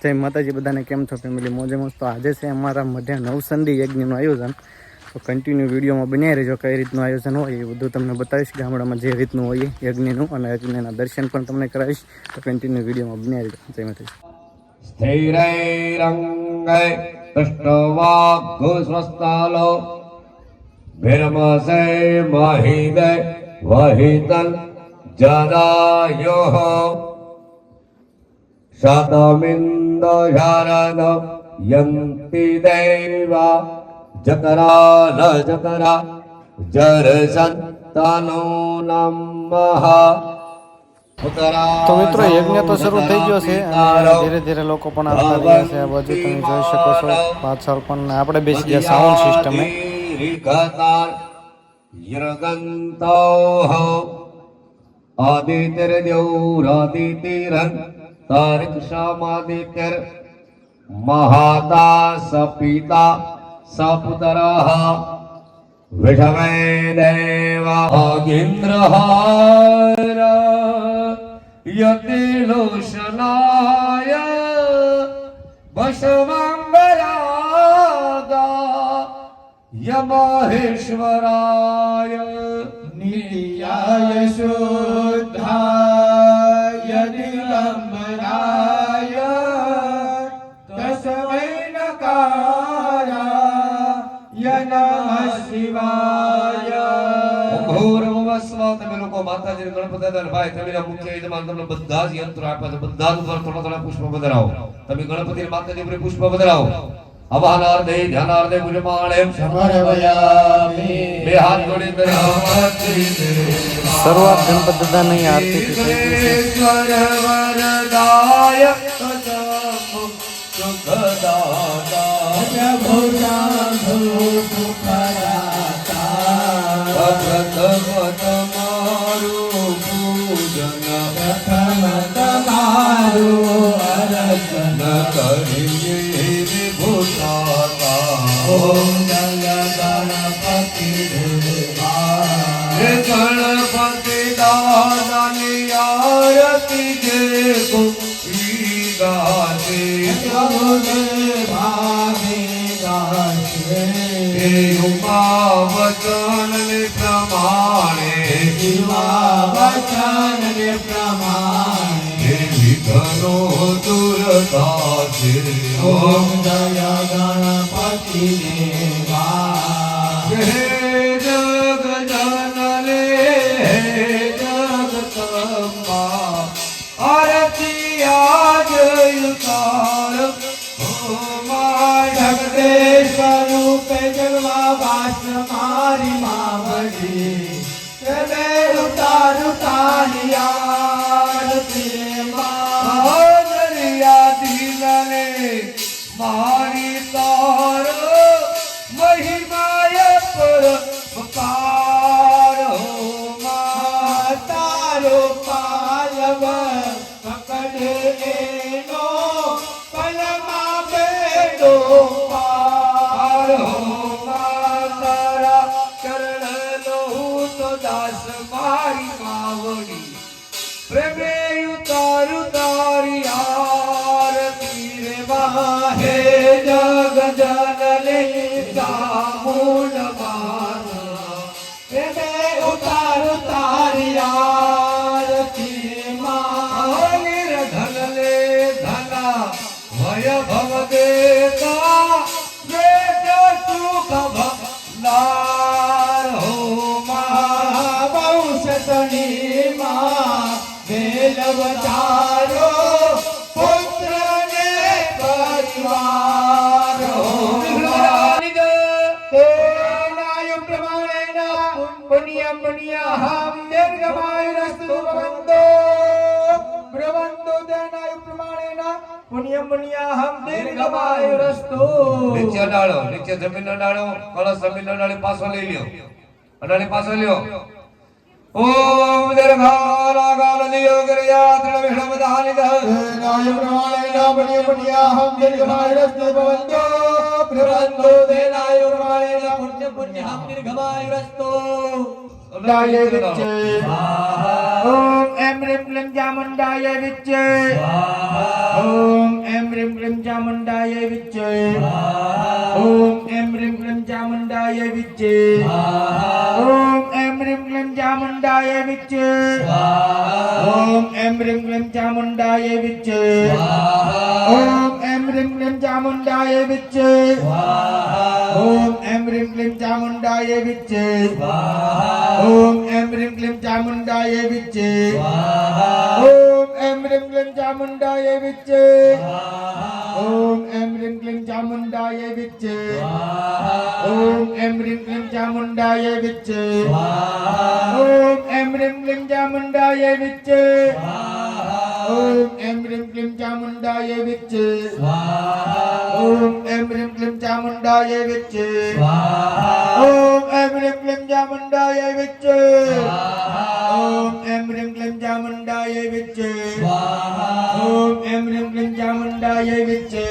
જય માતાજી બધાને, કેમ છો ફેમિલી? મોજે મોજ. તો આજે છે અમારા મધ્ય નવસંધી યજ્ઞનું આયોજન. તો કન્ટિન્યુ વિડીયોમાં બન્યા રહેજો, કઈ રીતનું આયોજન હોય એ બધું તમને બતાવીશ. ગામડામાં જે રીતનું હોય યજ્ઞનું, અને યજ્ઞના દર્શન પણ તમને કરાવીશ. તો કન્ટિન્યુ વિડીયોમાં બન્યા રહેજો. જય માતાજી. સ્થિરૈરંગૈ પૃષ્ઠવાઘુસ્વસ્તાલો ભીર્મસે મહિદે વહિતલ જદાયોઃ શતમિન્દો શારદ યંતિ દેવા જકરા જકરા જરસંતનો નમઃ. તો મિત્રો, યજ્ઞ તો શરૂ થઈ ગયો છે અને ધીરે ધીરે લોકો પણ આવતા રહ્યા છે. આ બાજુ તમે જોઈ શકો છો પાછળ પણ આપણે બેસી ગયા સાઉન્ડ સિસ્ટમે. આદિત્યર્દ્યૌરાદિતિરન તારિક્ષમાદિત્યર મહાતા સપિતા સપુતરઃ વિષમે દેવાગિન્દ્રહાર યતિલોશનાય ભસ્માંબરાદા યમહેશ્વરાય નિત્યાય શુદ્ધાય દિગંબરાય તસ્મૈ નકારાય નમઃ શિવાય. તમે લોકો માતાજી ગણપતિ દાદા ભાઈ, તમે મુખ્ય યજમાન, તમને બધા જ યંત્રો આપ્યા છે. બધા ઉપર થોડા થોડા પુષ્પ બદરાવો. તમે ગણપતિ માતાજી ઉપર પુષ્પ બદરાવો. અવાનાર્દે ધ્યાનાર્દે ગુજમાણે સમર્પયામિ. બે હાથ જોડી શરૂઆત ગણપતિ દાદાની આરતીથી થઈ ગઈ છે. વરદાય સુખદાતા પ્રભુ જાનુ સુખદાતા પ્રથમ તમારું પૂજન પ્રથમ તમારું અર્ચન કરીએ વિભૂષાતા. ઓમ જય ગણપતિ દેવા. ગણપતિ દાદાની આરતી જે ગોપી ગાશે વચન ને પ્રમાણે વિઘ્નો દૂરતા છે. ઓમ જય ગણપતિ દેવા. હે જગજનલે જગતમ્બા આરતી આજ ઉતાર. જગદેશ્વર રૂપે જગવા વાસ મારી માવડી તે ઉતારું તારી આરતી દરિયા દિલને મારી તાર મહિમાય પર પકાર. તારો પાલવ પકડે એનો પલમાં બેડો પાર. તારા ચરણ લો તો દાસ મારી માવડી પ્રેમે ઉતારું તારી આરતી રે વાહે. જગ જનલે દામુલ માના પ્રેમે ઉતારું તારી આરતી માં. નિર્ધનલે ધના વૈભવ દેતા વેદ સુખ ભંડાર. હો વંશતની માં બેલવતારો પુત્ર ને પરિવાર. તેનાયુ પ્રમાણેના પુણ્યમ પુણ્યહમ દીર્ઘમાયુરસ્તુ ભવન્તો. ભ્રવન્તો તેનાયુ પ્રમાણેના પુણ્યમ પુણ્યહમ દીર્ઘમાયુરસ્તુ. નીચે ડાળો, નીચે જમીન ડાળો, કળશ જમીન ડાળે પાછો લઈ લ્યો. અડાળે પાછો લ્યો. ઓમ દીર્ઘારાગાલનિયો ગરયાત્રણ વિષ્ણુમદાનિદ તેનાયુ પ્રમાણેના પુણ્યમ પુણ્યહમ દીર્ઘમાયુરસ્તુ ભવન્તો. ભ્રવન્તો તેનાયુ પ્રમાણેના પુણ્યમ પુણ્યહમ દીર્ઘમાયુરસ્તુ. ચામુંડાય વિચ્ચે ઓમ એમ રીમ ક્લીમ ચામુંડાય વિચ્ચે ઓમ એમ રીમ ક્લીમ ચામુંડાય વિચ્ચે ઓમ એમ રીમ ક્લીમ ચામુંડાય વિચ્ચે ઓમ એમ રીમ ક્લીમ ચામુંડાય વિચ્ચે ઓમ એમ રીમ ક્લીમ ચામુંડાય વિચ્ચે ઓમ એમ રીમ ક્લીમ ચામુંડાય વિચ્ચે ઓમ એમ રીમ ક્લીમ ચામુંડાય વિચ્ચે ઓમ એમ રીમ ક્લીમ ચામુંડાય વિચ્ચે ઓમ એમ રીમ ક્લીમ ચામુંડાય વિચ્ચે ઓમ એમ રીમ ક્લીમ ચામુંડાય વિચ્ચે ઓમ એમ રીમ ક્લીમ ચામુંડાય વિચ્ચે ઓમ એમ રીમ ક્લીમ ચામુંડાય વિચ્ચે ઓમ એમ રીમ ક્લીમ ચામુંડાય વિચ્ચે ઓમ એમ રીમ ક્લીમ ચામુંડાય વિચ્ચે ઓમ એમ રીમ ક્લીમ ચામુંડાય વિચ્ચે ઓમ એમ રીમ ક્લીમ ચામુંડાય વિચ્ચે ઓમ એમ રીમ ક્લીમ ચામુંડાય વિચ્ચે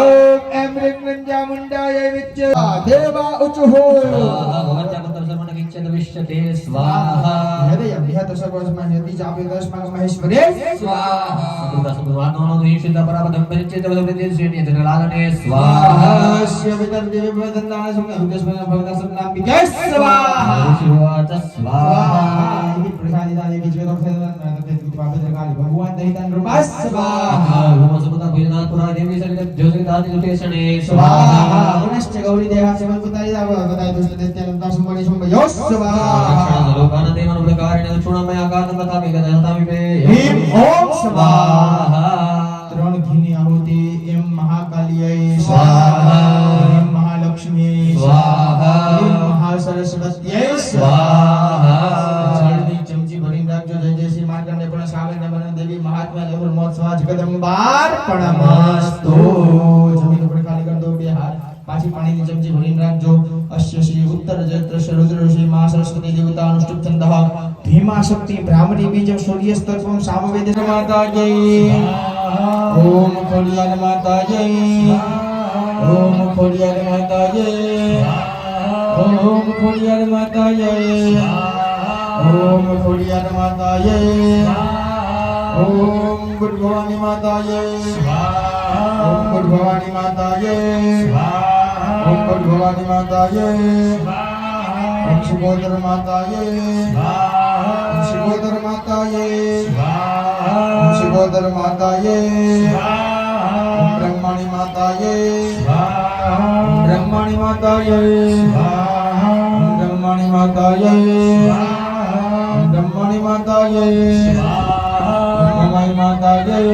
ઓમ એમ રીમ ક્લીમ ચામુંડાય વિચ્ચે દેવા ઉચુઃ स्वाहा हृदय विहत सर्वस्मै यदि चापि तस्मै महेश्वरे स्वाहा सुब्रह्मण्यो निशित परापदं परिचित वदति श्रेणी जगलालने स्वाहा स्वाहास्य वितर्दे विवदन्ताः सुमनस्मै भवता सन्नाम्बिके स्वाहा शिवाच स्वाहा इति प्रसादितानि विजयदोक्षेदनं पापद्रकालि भगवान् दहितान् रूपा स्वाहा ओम सुपदा भुजनाथ पुरा देवी सलित ज्योतिदाति लुटेशने स्वाहा स्वाहा पुनश्च गौरी देहास्य मन्पुतारि दावताय दुष्टदैत्यं दासुमणि शुम्भयो स्वाहा लोकान देवन प्रकारेण चूर्णमय आकाशं कथामि गदनतामि पे ह्रीं ओम स्वाहा त्रण घीनी आहुति एम महाकालियै स्वाहा ह्रीं महालक्ष्मी स्वाहा ह्रीं महासरस्वत्यै स्वाहा जळनी चमची भरीने રાખજો જય જય શ્રી માર્કંડે પણ સાગરને બને દેવી મહાત્મા લેવલ મોત્સવા જગદંબાર પ્રણમસ્તુ જમીન ઉપર ખાલી કર દો બે હાથ પાછી પાણીની ચમચી ભરીને રાખજો અશ્ય શ્રી ઉત્તર જયત્ર રુદ્ર ઋષિ મા સરસ્વતી દેવતા અનુષ્ઠુપ છંદઃ ભીમા શક્તિ બ્રાહ્મણી બીજમ સૂર્ય સ્તત્વમ સામવેદ માતા જય ઓમ ખોડિયાર માતા જય ઓમ ખોડિયાર માતા જય ઓમ ખોડિયાર માતા જય ઓમ ખોડિયાર માતા જય ઓમ ગુડ ભવાની માતા જય ઓમ ગુડ ભવાની માતા જય ઓમ ગુડ ભવાની માતા જય ઓમ શિવોદર માતા જય ઓમ શિવોદર માતા જય ઓમ શિવોદર માતા જય ઓમ બ્રહ્માણી માતા જય ઓમ બ્રહ્માણી માતા જય ઓમ બ્રહ્માણી માતા જય ઓમ બ્રહ્માણી માતા જય ઓમ મમાઈ માતા જય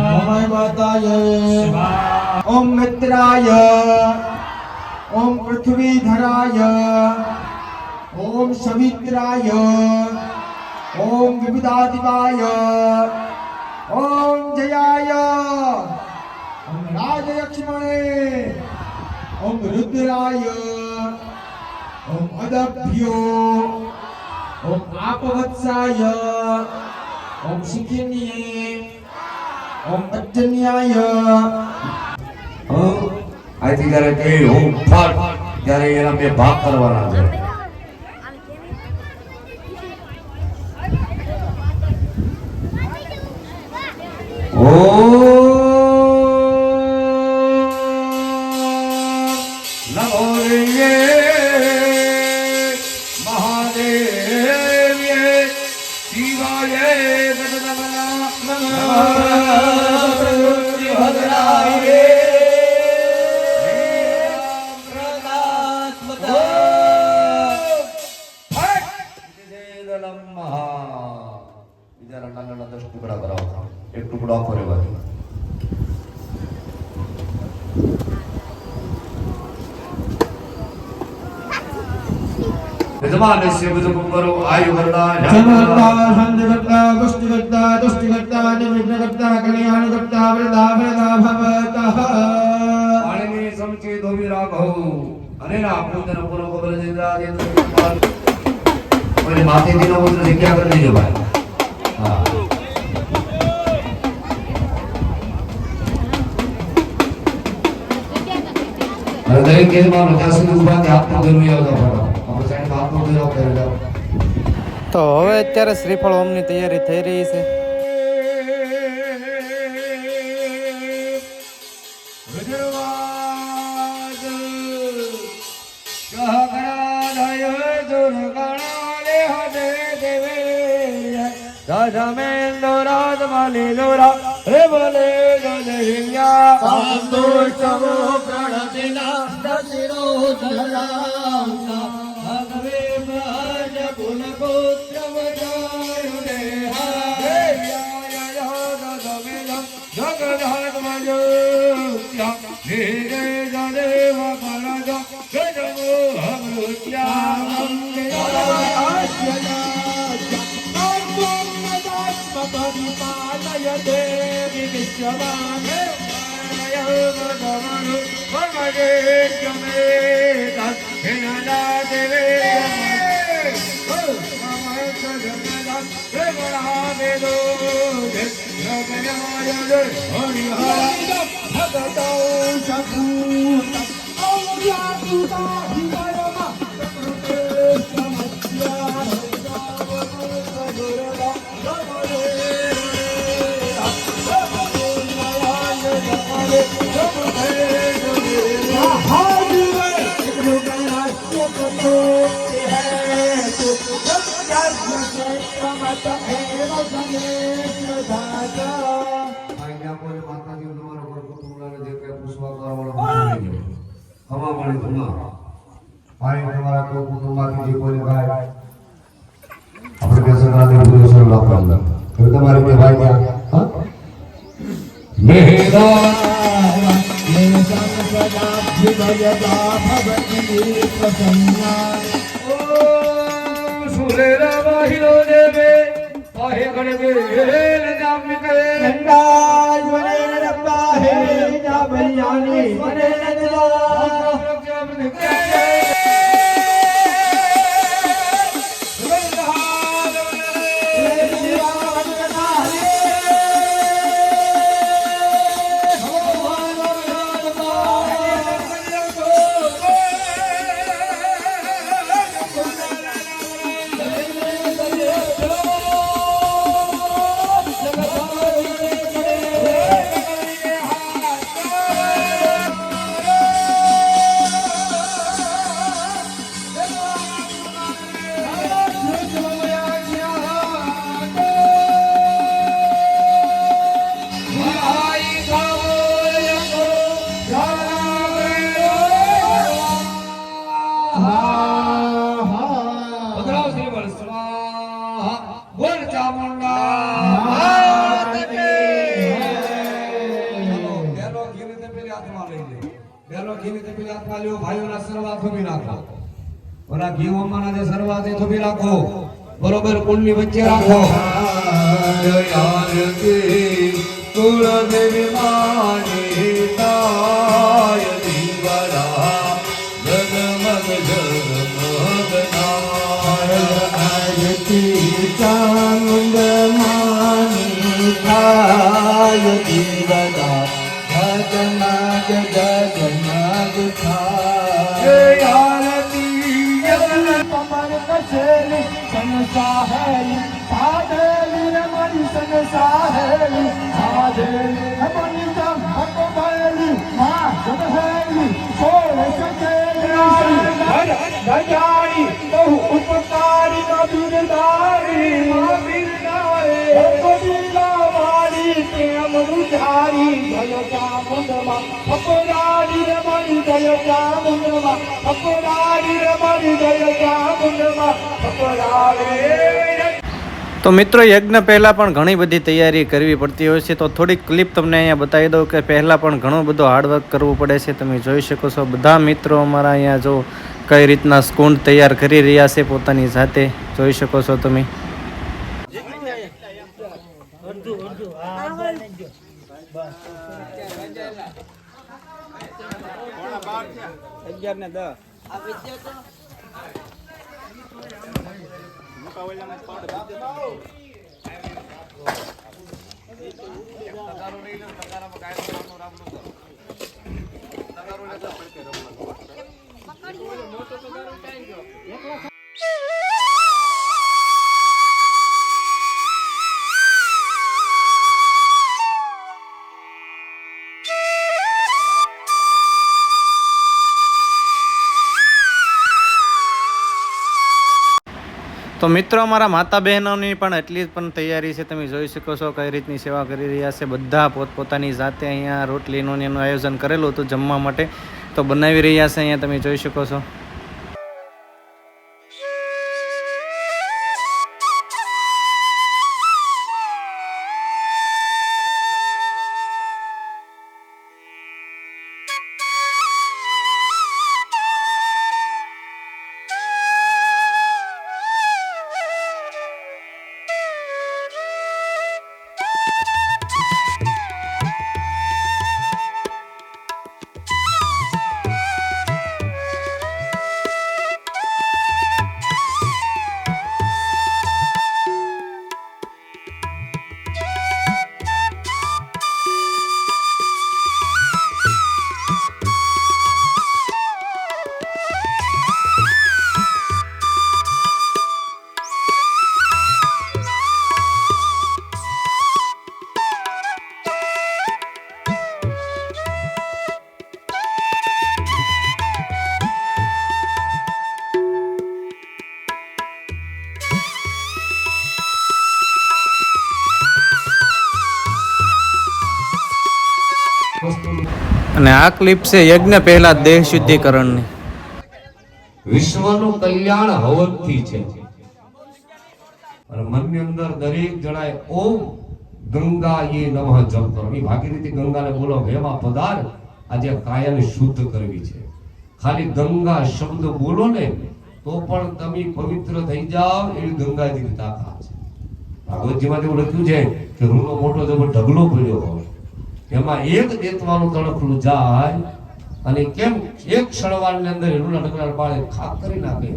મમાઈ માતા જય ओम मित्राय ओम पृथ्वीधराय ओम सवित्राय ओम विबुधादिवाय ओम जयाय ओम राजलक्ष्मणे ओम रुद्राय ओम अदभ्यो ओम आपवत्साय ओम शिखिन्ये ओम अज्जन्याय અહીંથી જ્યારે કે હું ફળ ત્યારે એના બે ભાગ કરવાના છે નમો રે મહાદેવ શિવાય एक टुकड़ा करेगा यजमानस्य बुद्धकुंभरो आयुवर्धा जन्मकर्ता शांतिकर्ता पुष्टिकर्ता तुष्टिकर्ता निर्विघ्नकर्ता कल्याणकर्ता वरदा वरदा भवतः पाणिनि समचे धोबी राघव अनेना पूजन पूर्व बल जिंद्राजेंद्र मेरे माथे दिनों को क्या कर दीजिए भाई हाँ दरेक के मानो जैसे दुबारा आप तो जरूर याद रखो अब साइड નો કરી દો. તો હવે અત્યારે શ્રીફળ હોમની તૈયારી થઈ રહી છે. બરોબર કુંડની વચ્ચે રાખો. કુળદેવી માની તાય દીવડા જગમગ જગમગ આરતી ચામુંડ માની તાય દીવડા જગમગ જગમગ થાય. તો મિત્રો યજ્ઞ પહેલાં પણ ઘણી બધી તૈયારી કરવી પડતી હોય છે. તો થોડીક ક્લિપ તમને અહીંયા બતાવી દઉં કે પહેલાં પણ ઘણું બધું હાર્ડવર્ક કરવું પડે છે. તમે જોઈ શકો છો બધા મિત્રો અમારા અહીંયા જો કઈ રીતના સ્કૂંડ તૈયાર કરી રહ્યા છે પોતાની જાતે જોઈ શકો છો તમે. પકડ્યો તો મિત્રો અમારા માતા બહેનોની પણ એટલી જ પણ તૈયારી છે. તમે જોઈ શકો છો કઈ રીતની સેવા કરી રહ્યા છે. બધા પોતપોતાની જાતે અહીંયા રોટલીનું એનું આયોજન કરેલું હતું જમવા માટે, તો બનાવી રહ્યા છે અહીંયા તમે જોઈ શકો છો. અને આ ક્લિપ છે યજ્ઞ પહેલા દેહ શુદ્ધિકરણની. વિશ્વનું કલ્યાણ હવનથી છે. અને મનની અંદર દરેક જણાએ ઓમ ગંગાએ નમઃ જપ કરો. એ ભાગીરથી ગંગાને બોલો, હેમાં પધાર, આજે કાયાને શુદ્ધ કરવી છે. ખાલી ગંગા શબ્દ બોલો ને તો પણ તમે પવિત્ર થઈ જાઓ, એવી ગંગાજીની તાકાત છે. ભાગવતજીમાં એવું લખ્યું છે કે રૂનો મોટો જબર ઢગલો પડ્યો હોય, એમાં એક દેતવાનું તણખલું જાય અને કેમ એક ક્ષણવારની અંદર રૂના ઢગલા બાળે ખાક કરી નાખે.